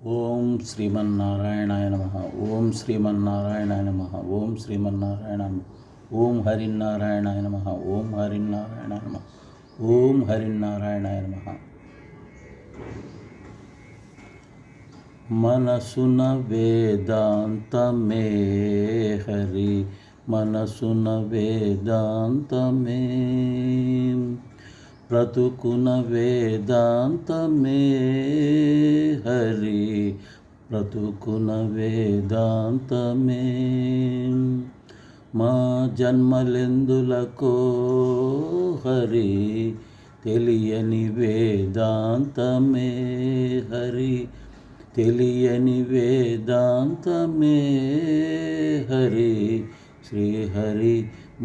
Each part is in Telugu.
ఓం శ్రీమన్నారాయణాయ నమః. ఓం శ్రీమన్నారాయణాయ నమః. ఓం శ్రీమన్నారాయణాయ నమః. ఓం హరినారాయణాయ నమః. ఓం హరినారాయణాయ నమః. ఓం హరినారాయణాయ నమః. మనసున వేదాంతమే హరి, మనసున వేదాంతమే, బ్రతుకున వేదాంతమే హరి, బ్రతుకున వేదాంతమే. మా జన్మలెందులకో హరి, తెలియని వేదాంతమే హరి, తెలియని వేదాంతమే హరి, శ్రీహరి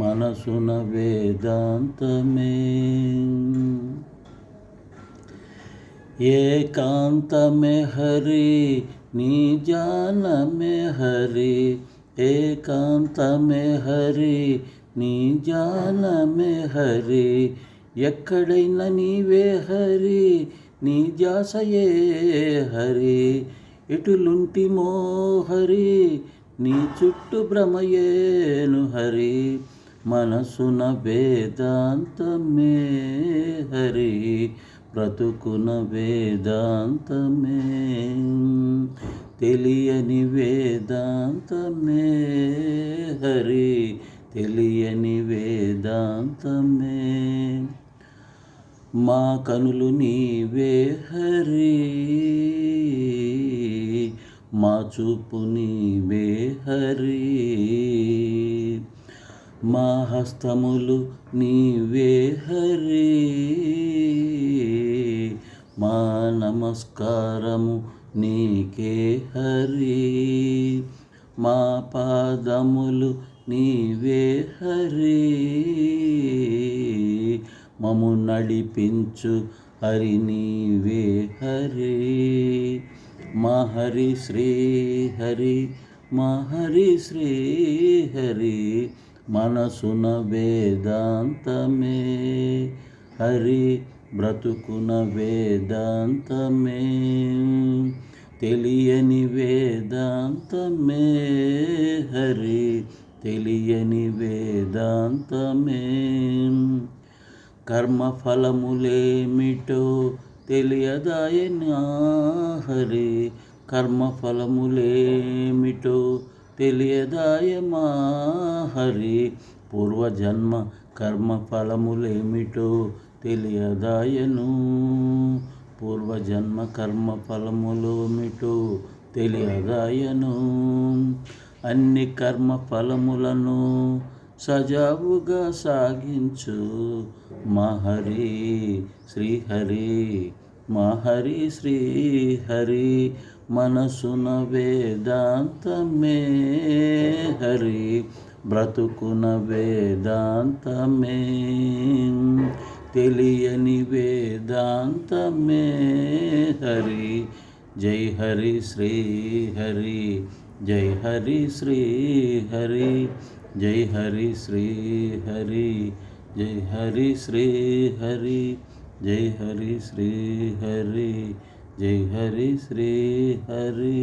మనసున వేదాంతమే. ఏకాంతమే హరి నీ జానమే హరి, ఏకాంతమే హరి నీ జానమే హరి, ఎక్కడైనా నీవే హరి నీ ధ్యాసయే హరి, ఎటులుంటిమో హరి నీ చుట్టూ భ్రమయేను హరి, మనసున వేదాంతమే హరి, బ్రతుకున వేదాంతమే, తెలియని వేదాంతమే హరి, తెలియని వేదాంతమే. మా కనులు నీవే హరి, మా చూపు నీవే హరి, మా హస్తములు నీవే హరి, మా నమస్కారము నీకే హరి, మా పాదములు నీవే హరి, మము నడిపించు హరి నీవే హరి, మా హరి శ్రీ హరి, మా హరి శ్రీ హరి, మనసున వేదాంతమే హరి, బ్రతుకున వేదాంతమే, తెలియని వేదాంతమే హరి, తెలియని వేదాంతమే. కర్మఫలములేమిటో తెలియదాయనా హరి, కర్మఫలములేమిటో తెలియదాయమా హరి, పూర్వజన్మ కర్మఫలములేమిటో తెలియదాయను, పూర్వజన్మ కర్మఫలములేమిటో తెలియదాయను. అన్ని కర్మఫలములను సజావుగా సాగించు మా హరి శ్రీహరి, మా హరి శ్రీహరి, మనసున వేదాంతమే హరి, బ్రతుకున వేదాంతమే, తెలియని వేదాంతమే హరి, జై హరి శ్రీ హరి, జై హరి శ్రీ హరి, జై హరి శ్రీ హరి, జై హరి శ్రీ హరి, జై హరి శ్రీ హరి, జై హరి శ్రీ హరి.